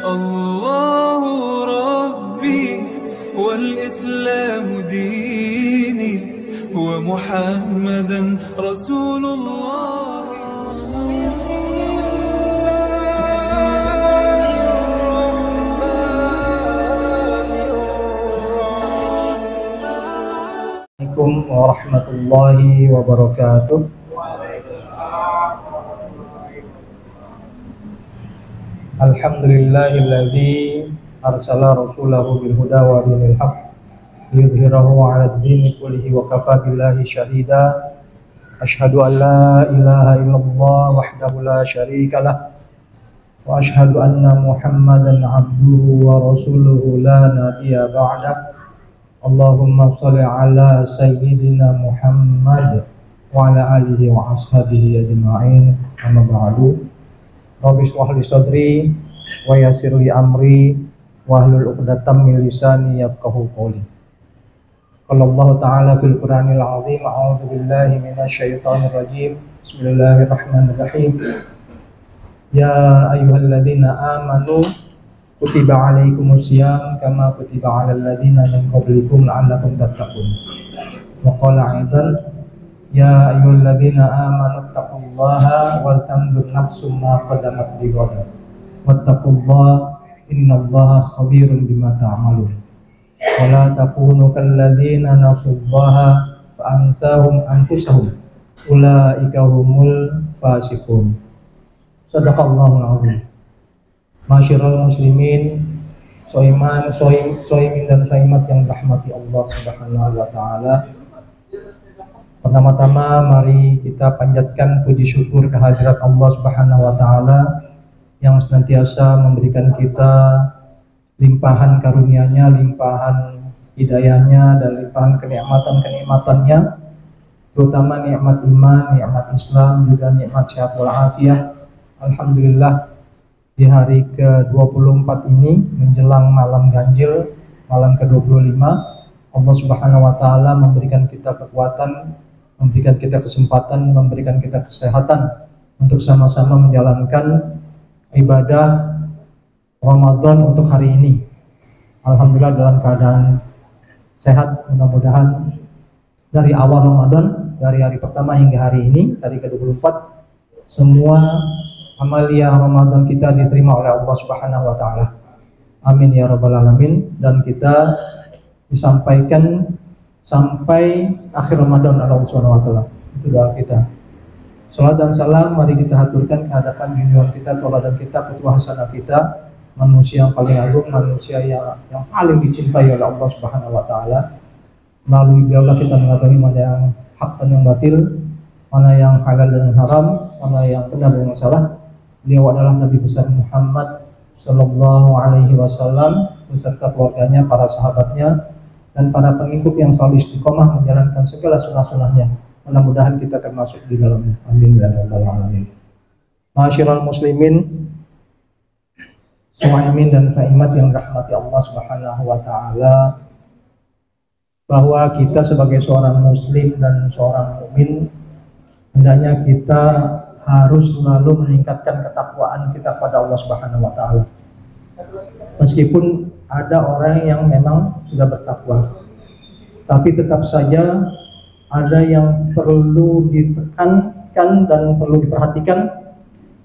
الله ربي والإسلام ديني ومحمدا رسول الله. Assalamualaikum warahmatullahi wabarakatuh. Alhamdulillahilladzi arsala rasulahu bil huda wa dinil haqq liyudhhirahu 'alad dini kullihi wa kafa billahi syahida. Asyhadu an la ilaha illallah wahdahu la syarika lah wa asyhadu anna Muhammadan 'abduhu wa rasuluhu la nabiyya ba'dah. Allahumma sholli ala sayyidina Muhammad wa ala alihi wa ashabihi ajma'in. Amma ba'du. Rabbi shrah li sadri wa yassir li amri wahlul 'uqdatam min lisani yafqahu qawli. Qala Allah ta'ala fil Qur'anil 'azim, a'udzu billahi minasy syaithanir rajim. Bismillahirrahmanirrahim. Ya ayyuhalladzina amanu kutiba 'alaikumus syiyam kama kutiba 'alal ladzina min qablikum la'allakum tattaqun. Wa qala aidan ya ayyuhalladzina amanu taqullaha wal tanzur nafsum ma qaddamat lighad wattaqullaha innallaha khabirun bima ta'malun. Wa la takunu kalladzina nasullaha fa ansahum anfusahum ulaika humul fasiqun. Shadaqallahul azim. Masyarul muslimin, soimin dan soimat yang rahmati Allah Subhanahu wa ta'ala. Pertama-tama mari kita panjatkan puji syukur kehadirat Allah Subhanahu wa ta'ala yang senantiasa memberikan kita limpahan karunia-Nya, limpahan hidayahnya, dan limpahan kenikmatan-kenikmatannya, terutama nikmat iman, nikmat Islam, juga nikmat sehat walafiat. Alhamdulillah, di hari ke-24 ini menjelang malam ganjil, malam ke-25, Allah Subhanahu wa ta'ala memberikan kita kekuatan, memberikan kita kesempatan, memberikan kita kesehatan untuk sama-sama menjalankan ibadah Ramadan untuk hari ini. Alhamdulillah dalam keadaan sehat, mudah-mudahan dari awal Ramadan, dari hari pertama hingga hari ini, hari ke-24, semua amalia Ramadan kita diterima oleh Allah Subhanahu wa ta'ala. Amin ya rabbal alamin. Dan kita disampaikan sampai akhir Ramadan oleh Allah Subhanahu wa ta'ala. Itu doa kita. Salat dan salam mari kita haturkan ke hadapan junjungan kita, tauladan kita, qudwah hasanah kita, manusia yang paling agung, manusia yang paling dicintai oleh Allah Subhanahu wa ta'ala. Melalui beliaulah kita mengetahui mana yang hak dan yang batil, mana yang halal dan haram, mana yang benar dan yang salah. Beliau adalah Nabi besar Muhammad sallallahu alaihi wasallam beserta keluarganya, para sahabatnya, dan para pengikut yang selalu istiqomah menjalankan segala sunnah-sunnahnya. Mudah-mudahan kita termasuk di dalamnya. Amin ya rabbal alamin. Ma'asyiral muslimin, suhaimin dan saimat yang rahmati Allah Subhanahu wa ta'ala, bahwa kita sebagai seorang muslim dan seorang mukmin hendaknya kita harus selalu meningkatkan ketakwaan kita pada Allah Subhanahu wa ta'ala. Meskipun ada orang yang memang sudah bertakwa, tapi tetap saja ada yang perlu ditekankan dan perlu diperhatikan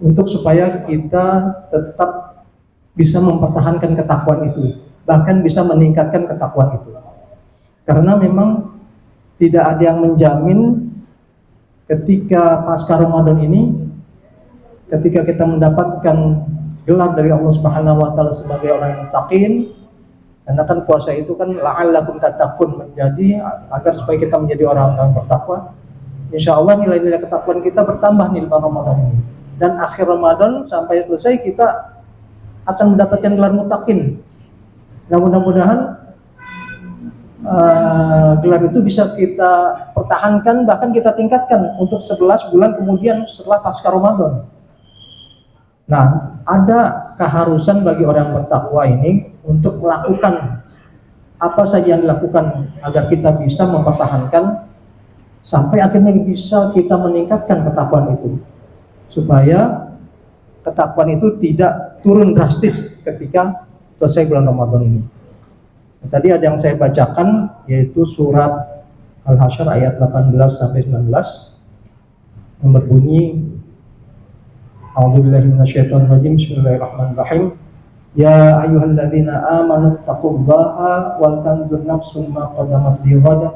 untuk supaya kita tetap bisa mempertahankan ketakwaan itu, bahkan bisa meningkatkan ketakwaan itu. Karena memang tidak ada yang menjamin ketika pasca Ramadan ini, ketika kita mendapatkan gelar dari Allah Subhanahu wa ta'ala sebagai orang yang muttaqin, karena kan puasa itu kan la'allakum tattaqun, menjadi agar supaya kita menjadi orang yang bertakwa. Insya Allah nilai-nilai ketakwaan kita bertambah nih di Ramadan ini, dan akhir Ramadan sampai selesai kita akan mendapatkan gelar muttaqin. Nah, mudah-mudahan gelar itu bisa kita pertahankan, bahkan kita tingkatkan untuk 11 bulan kemudian setelah pasca Ramadan. Nah, ada keharusan bagi orang bertakwa ini untuk melakukan apa saja yang dilakukan agar kita bisa mempertahankan sampai akhirnya bisa kita meningkatkan ketakwaan itu, supaya ketakwaan itu tidak turun drastis ketika selesai bulan Ramadan ini. Tadi ada yang saya bacakan yaitu surat Al-Hasyr ayat 18 sampai 19 yang berbunyi A'udzubillahi minasyaitonirrajim. Bismillahirrahmanirrahim. Ya ayyuhalladzina amanu taqullaha wal tanzur nafsum ma qaddamat lighad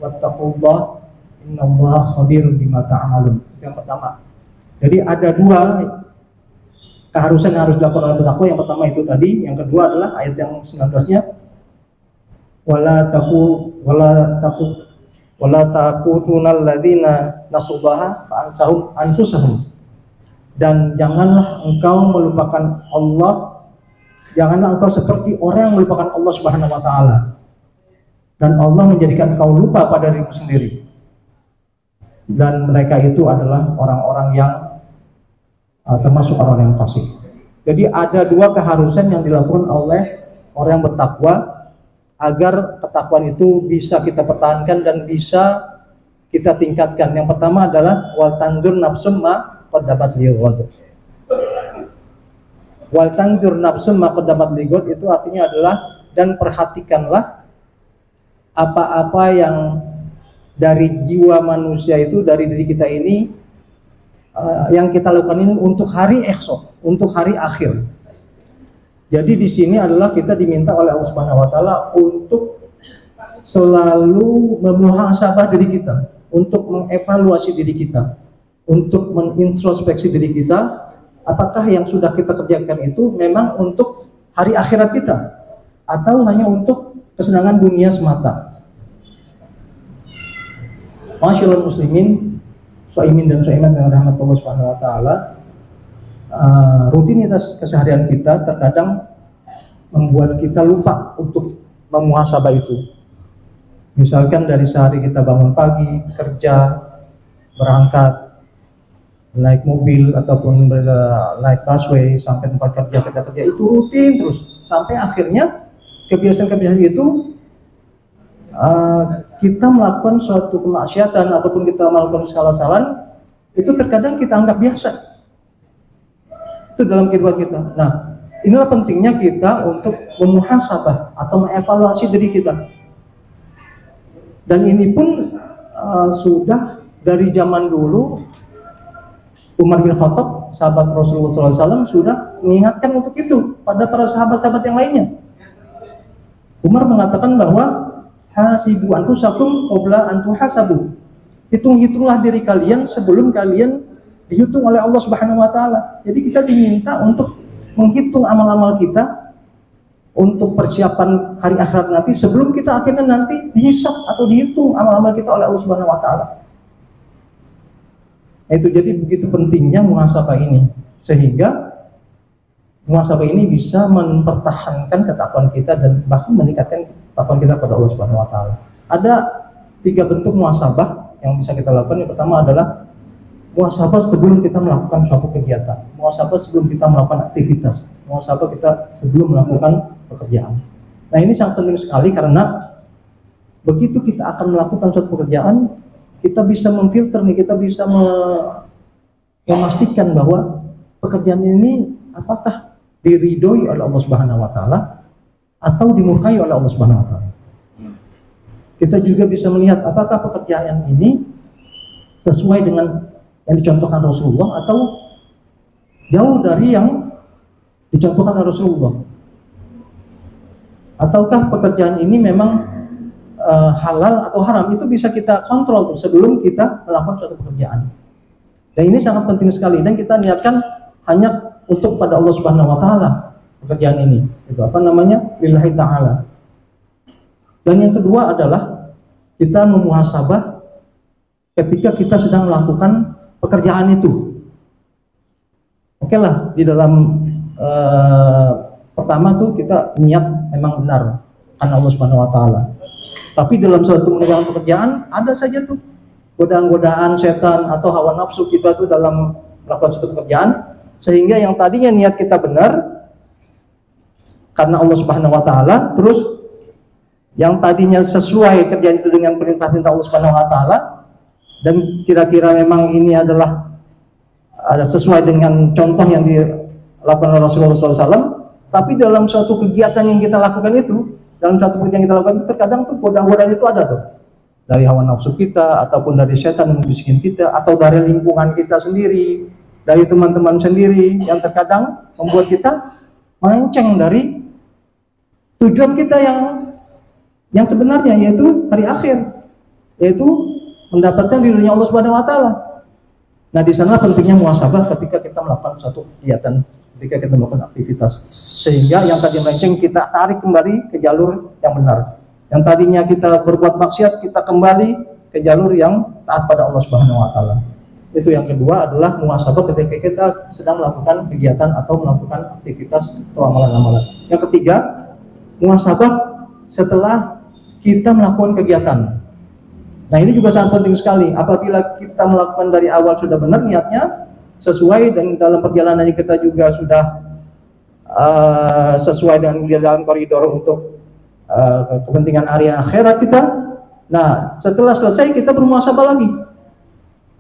wattaqullaha innallaha khabirun bima ta'malun. Yang pertama. Jadi ada dua keharusan yang harus dilakukan oleh bertakwa. Yang pertama itu tadi, yang kedua adalah ayat yang 19-nya wala takunal ladzina nasullaha fa ansahum anfusahum. Dan janganlah engkau melupakan Allah, janganlah engkau seperti orang yang melupakan Allah Subhanahu wa taala. Dan Allah menjadikan engkau lupa pada dirimu sendiri. Dan mereka itu adalah orang-orang yang termasuk orang yang fasik. Jadi ada dua keharusan yang dilakukan oleh orang yang bertakwa agar ketakwaan itu bisa kita pertahankan dan bisa kita tingkatkan. Yang pertama adalah wal tanzur nafsum ma qaddamat lighad. Wal tanzur nafsum ma qaddamat lighad itu artinya adalah dan perhatikanlah apa-apa yang dari jiwa manusia itu, dari diri kita ini yang kita lakukan ini untuk hari esok, untuk hari akhir. Jadi di sini adalah kita diminta oleh Allah Subhanahu wa taala untuk selalu memuhasabah diri kita, untuk mengevaluasi diri kita, untuk menintrospeksi diri kita, apakah yang sudah kita kerjakan itu memang untuk hari akhirat kita atau hanya untuk kesenangan dunia semata. Masyaallah muslimin, shaimin dan shaimat dengan rahmat Allah Subhanahu wa taala. Rutinitas keseharian kita terkadang membuat kita lupa untuk memuhasabah itu. Misalkan dari sehari kita bangun pagi, kerja, berangkat, naik mobil ataupun naik busway sampai tempat kerja kita kerja, itu rutin terus sampai akhirnya kebiasaan-kebiasaan itu kita melakukan suatu kemaksiatan ataupun kita melakukan kesalahan itu terkadang kita anggap biasa. Itu dalam kehidupan kita. Nah, inilah pentingnya kita untuk memuhasabah atau mengevaluasi diri kita. Dan ini pun sudah dari zaman dulu Umar bin Khattab, sahabat Rasulullah SAW, sudah mengingatkan untuk itu pada para sahabat-sahabat yang lainnya. Umar mengatakan bahwa hasibu anfusakum qabla an tuhasabu. Hitung-hitunglah diri kalian sebelum kalian dihitung oleh Allah Subhanahu wa taala. Jadi kita diminta untuk menghitung amal-amal kita untuk persiapan hari akhirat nanti sebelum kita akhirnya nanti dihisab atau dihitung amal-amal kita oleh Allah Subhanahu wa taala. Itu jadi begitu pentingnya muhasabah ini, sehingga muhasabah ini bisa mempertahankan ketakwaan kita dan bahkan meningkatkan ketakwaan kita pada Allah Subhanahu wa taala. Ada 3 bentuk muhasabah yang bisa kita lakukan. Yang pertama adalah muhasabah sebelum kita melakukan suatu kegiatan, muhasabah sebelum kita melakukan aktivitas, muhasabah kita sebelum melakukan pekerjaan. Nah, ini sangat penting sekali karena begitu kita akan melakukan suatu pekerjaan, kita bisa memfilter nih, kita bisa memastikan bahwa pekerjaan ini apakah diridhoi oleh Allah Subhanahu wa taala atau dimurkai oleh Allah Subhanahu wa taala. Kita juga bisa melihat apakah pekerjaan ini sesuai dengan yang dicontohkan Rasulullah atau jauh dari yang dicontohkan Rasulullah. Ataukah pekerjaan ini memang halal atau haram, itu bisa kita kontrol sebelum kita melakukan suatu pekerjaan. Dan ini sangat penting sekali dan kita niatkan hanya untuk pada Allah Subhanahu wa taala pekerjaan ini. Itu apa namanya? Lillahi ta'ala. Dan yang kedua adalah kita memuhasabah ketika kita sedang melakukan pekerjaan itu. Oke lah, di dalam pertama tuh kita niat memang benar karena Allah Subhanahu wa taala. Tapi dalam suatu mengerjakan pekerjaan ada saja tuh godaan-godaan setan atau hawa nafsu kita tuh dalam melakukan suatu pekerjaan, sehingga yang tadinya niat kita benar karena Allah Subhanahu wa taala, terus yang tadinya sesuai kerjaan itu dengan perintah-perintah Allah Subhanahu wa taala dan kira-kira memang ini adalah sesuai dengan contoh yang dilakukan oleh Rasulullah SAW, tapi dalam suatu kegiatan yang kita lakukan itu, terkadang tuh godaan-godaan itu ada tuh, dari hawa nafsu kita, ataupun dari setan yang membisikin kita, atau dari lingkungan kita sendiri, dari teman-teman sendiri, yang terkadang membuat kita melenceng dari tujuan kita yang sebenarnya, yaitu hari akhir, yaitu mendapatkan ridhonya Allah Subhanahu wa taala. Nah, di sana pentingnya muhasabah ketika kita melakukan suatu kegiatan, ketika kita melakukan aktivitas, sehingga yang tadi melenceng kita tarik kembali ke jalur yang benar. Yang tadinya kita berbuat maksiat, kita kembali ke jalur yang taat pada Allah Subhanahu wa taala. Itu yang kedua adalah muhasabah ketika kita sedang melakukan kegiatan atau melakukan aktivitas atau amalan-amalan. Yang ketiga, muhasabah setelah kita melakukan kegiatan. Nah, ini juga sangat penting sekali. Apabila kita melakukan dari awal sudah benar niatnya, sesuai, dan dalam perjalanannya kita juga sudah sesuai dengan dalam koridor untuk kepentingan area akhirat kita. Nah, setelah selesai kita bermuhasabah lagi.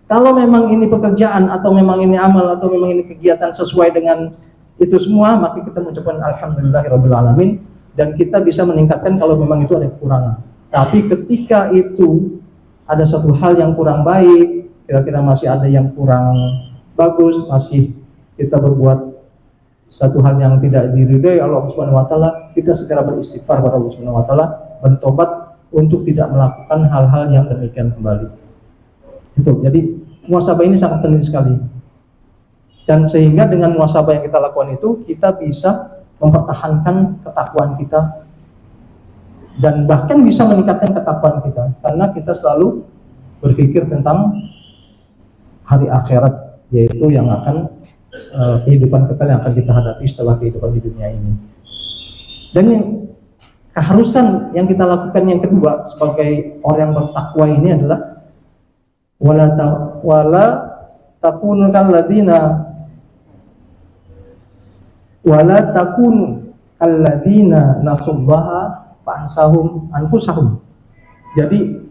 Kalau memang ini pekerjaan, atau memang ini amal, atau memang ini kegiatan sesuai dengan itu semua, maka kita mengucapkan alhamdulillahirabbil alamin, dan kita bisa meningkatkan kalau memang itu ada kekurangan. Tapi ketika itu ada satu hal yang kurang baik, kira-kira masih ada yang kurang bagus, masih kita berbuat satu hal yang tidak diridhai Allah Subhanahu wa taala, kita segera beristighfar kepada Allah Subhanahu wa taala, bertobat untuk tidak melakukan hal-hal yang demikian kembali. Itu. Jadi muhasabah ini sangat penting sekali. Dan sehingga dengan muhasabah yang kita lakukan itu, kita bisa mempertahankan ketakwaan kita, dan bahkan bisa meningkatkan ketakwaan kita, karena kita selalu berpikir tentang hari akhirat, yaitu yang akan kehidupan kekal yang akan kita hadapi setelah kehidupan di dunia ini. Dan yang keharusan yang kita lakukan yang kedua sebagai orang yang bertakwa ini adalah wala takunu kalladzina nasullaha fa'ansahum anfusahum. Jadi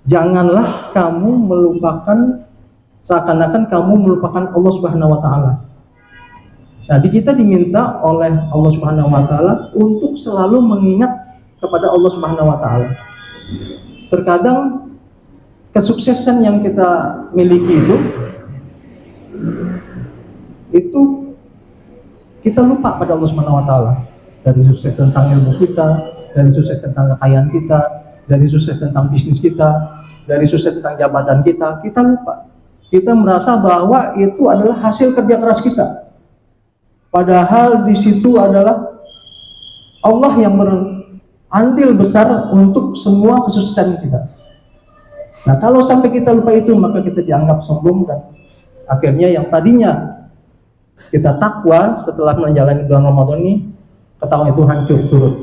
janganlah kamu melupakan, seakan-akan kamu melupakan Allah Subhanahu wa taala. Nah, kita diminta oleh Allah Subhanahu wa taala untuk selalu mengingat kepada Allah Subhanahu wa taala. Terkadang kesuksesan yang kita miliki itu kita lupa pada Allah Subhanahu wa taala. Dari sukses tentang ilmu kita, dari sukses tentang kekayaan kita, dari sukses tentang bisnis kita, dari sukses tentang jabatan kita lupa. Kita merasa bahwa itu adalah hasil kerja keras kita. Padahal di situ adalah Allah yang berandil besar untuk semua kesuksesan kita. Nah, kalau sampai kita lupa itu, maka kita dianggap sombong, dan akhirnya yang tadinya kita takwa setelah menjalani bulan Ramadan ini, ketahuan itu hancur surut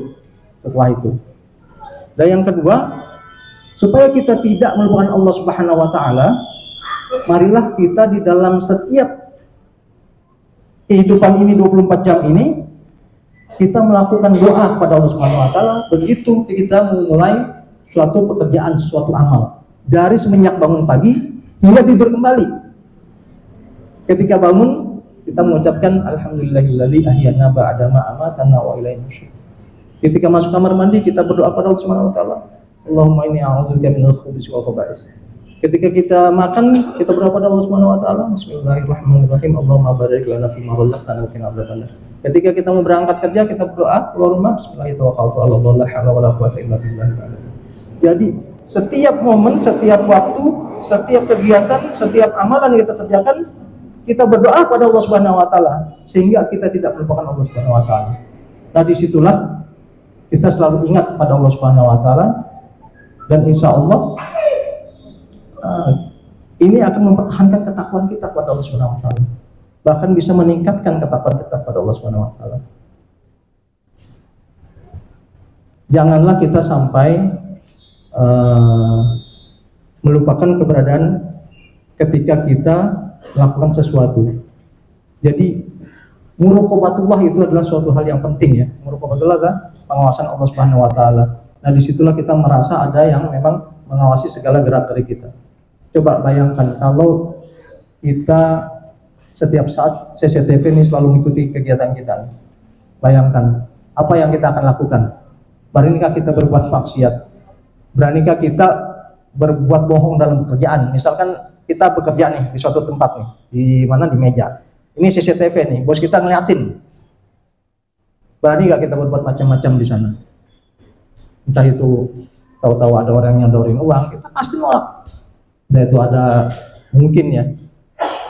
setelah itu. Dan yang kedua, supaya kita tidak melupakan Allah Subhanahu wa taala, marilah kita di dalam setiap kehidupan ini 24 jam ini kita melakukan doa kepada Allah Subhanahu wa taala begitu kita memulai suatu pekerjaan, suatu amal. Dari semenjak bangun pagi hingga tidur kembali. Ketika bangun kita mengucapkan alhamdulillahilladzi ahyana ba'da ma amatana wa ilaihi nusyur. Ketika masuk kamar mandi kita berdoa pada Allah Subhanahu wa taala, Allahumma inni a'udzubika minal khubuthi wal khaba'is. Ketika kita makan kita berdoa pada Allah Subhanahu wa taala, bismillahirrahmanirrahim, Allahumma barik lana fima razaqtana wa qina adzabannar. Ketika kita mau berangkat kerja kita berdoa, keluar rumah, bismillahirrahmanirrahim, la haula wala quwwata illa billah. Jadi setiap momen, setiap waktu, setiap kegiatan, setiap amalan yang kita kerjakan, kita berdoa pada Allah Subhanahu wa taala sehingga kita tidak melupakan Allah Subhanahu wa taala. Nah, disitulah kita selalu ingat pada Allah Subhanahu wa taala, dan insya Allah ini akan mempertahankan ketakwaan kita kepada Allah Subhanahu wa taala. Bahkan bisa meningkatkan ketakwaan kita kepada Allah Subhanahu wa taala. Janganlah kita sampai melupakan keberadaan ketika kita melakukan sesuatu. Jadi muraqabatullah itu adalah suatu hal yang penting, ya. Muraqabatullah adalah pengawasan Allah Subhanahu wa taala. Nah, disitulah kita merasa ada yang memang mengawasi segala gerak-gerik kita. Coba bayangkan kalau kita setiap saat CCTV ini selalu mengikuti kegiatan kita. Bayangkan apa yang kita akan lakukan. Beranikah kita berbuat maksiat? Beranikah kita berbuat bohong dalam pekerjaan? Misalkan kita bekerja nih di suatu tempat nih, di mana, di meja. Ini CCTV nih, bos kita ngeliatin. Berani gak kita berbuat macam-macam di sana? Entah itu tahu-tahu ada orang yang nyodorin uang, kita pasti nolak. Dan itu ada mungkin ya,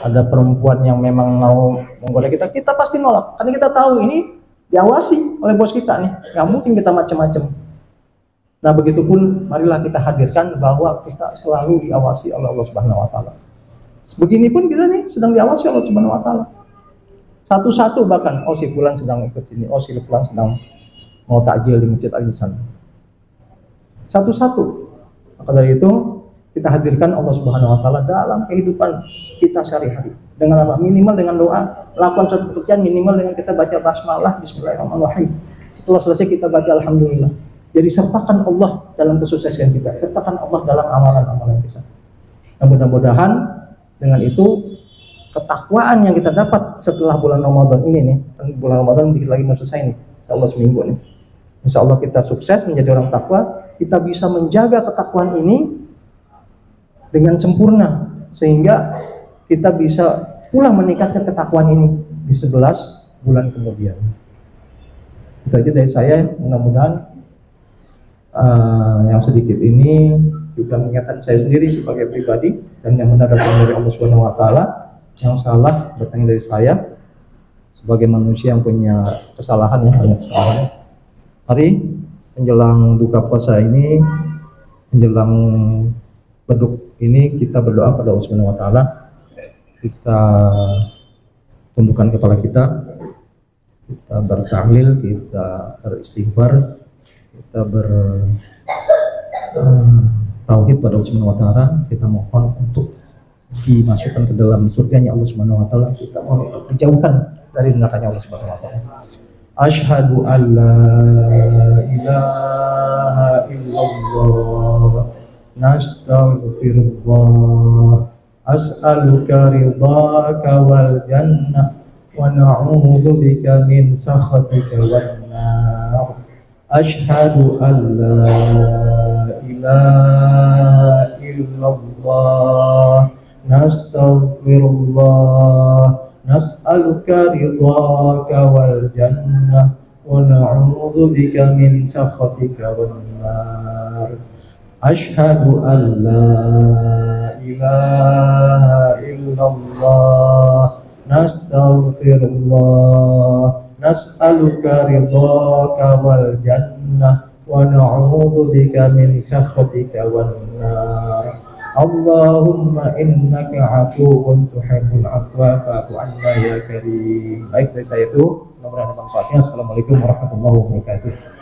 ada perempuan yang memang mau menggoda kita, kita pasti nolak. Karena kita tahu ini diawasi oleh bos kita nih, nggak mungkin kita macam-macam. Nah begitupun marilah kita hadirkan bahwa kita selalu diawasi oleh Allah Subhanahu Wa Taala. Begini pun kita nih sedang diawasi oleh Allah Subhanahu Wa Taala. Satu-satu bahkan, oh si fulan sedang ikut sini, oh si fulan sedang mau takjil di masjid Al-Ihsan. Satu-satu. Maka dari itu kita hadirkan Allah Subhanahu Wa Taala dalam kehidupan kita sehari-hari. Dengan apa? Minimal dengan doa, lakukan suatu pekerjaan minimal dengan kita baca basmalah, Bismillahirrahmanirrahim. Setelah selesai kita baca Alhamdulillah. Jadi sertakan Allah dalam kesuksesan kita, sertakan Allah dalam amalan-amalan kita. Nah, mudah-mudahan dengan itu ketakwaan yang kita dapat setelah bulan Ramadan ini nih, bulan Ramadan dikit lagi mau selesai nih, insya Allah seminggu nih. Insya Allah kita sukses menjadi orang takwa, kita bisa menjaga ketakwaan ini dengan sempurna sehingga kita bisa pula meningkatkan ketakwaan ini di 11 bulan kemudian. Itu aja dari saya, mudah-mudahan yang sedikit ini juga mengingatkan saya sendiri sebagai pribadi dan yang benar datang dari Allah Subhanahu Wa Taala. Yang salah datang dari saya sebagai manusia yang punya kesalahan, yang banyak kesalahan. Mari menjelang buka puasa ini, menjelang beduk ini, kita berdoa pada Allah Subhanahu Wa Taala. Kita tundukkan kepala kita bertahlil, kita beristighfar, kita bertauhid pada Allah Subhanahu Wa Taala. Kita mohon untuk dimasukkan ke dalam surganya Allah Subhanahu Wa Taala, kita mohon untuk dijauhkan dari nerakanya Allah Subhanahu Wa Taala. Asyhadu an la ilaha illallah, nastaghfirullah, as'aluka ridhaka wal jannah wa na'udzu bika min sakhatika wan nar. Asyhadu an la ilaha illallah, nastaghfirullah, nas'aluka ridhaka wal jannah wa na'udzu bika min sakhatika wan nar. Asyhadu an la ilaha illallah, nastaghfirullah, nas'aluka ridhaka wal jannah wa na'udzu bika min sakhatika wan nar. Allahumma innaka afuwun tuhibbul afwa fa'fu 'anna ya karim. Baik, dari saya itu mudah-mudahan ada manfaatnya. Assalamualaikum warahmatullahi wabarakatuh.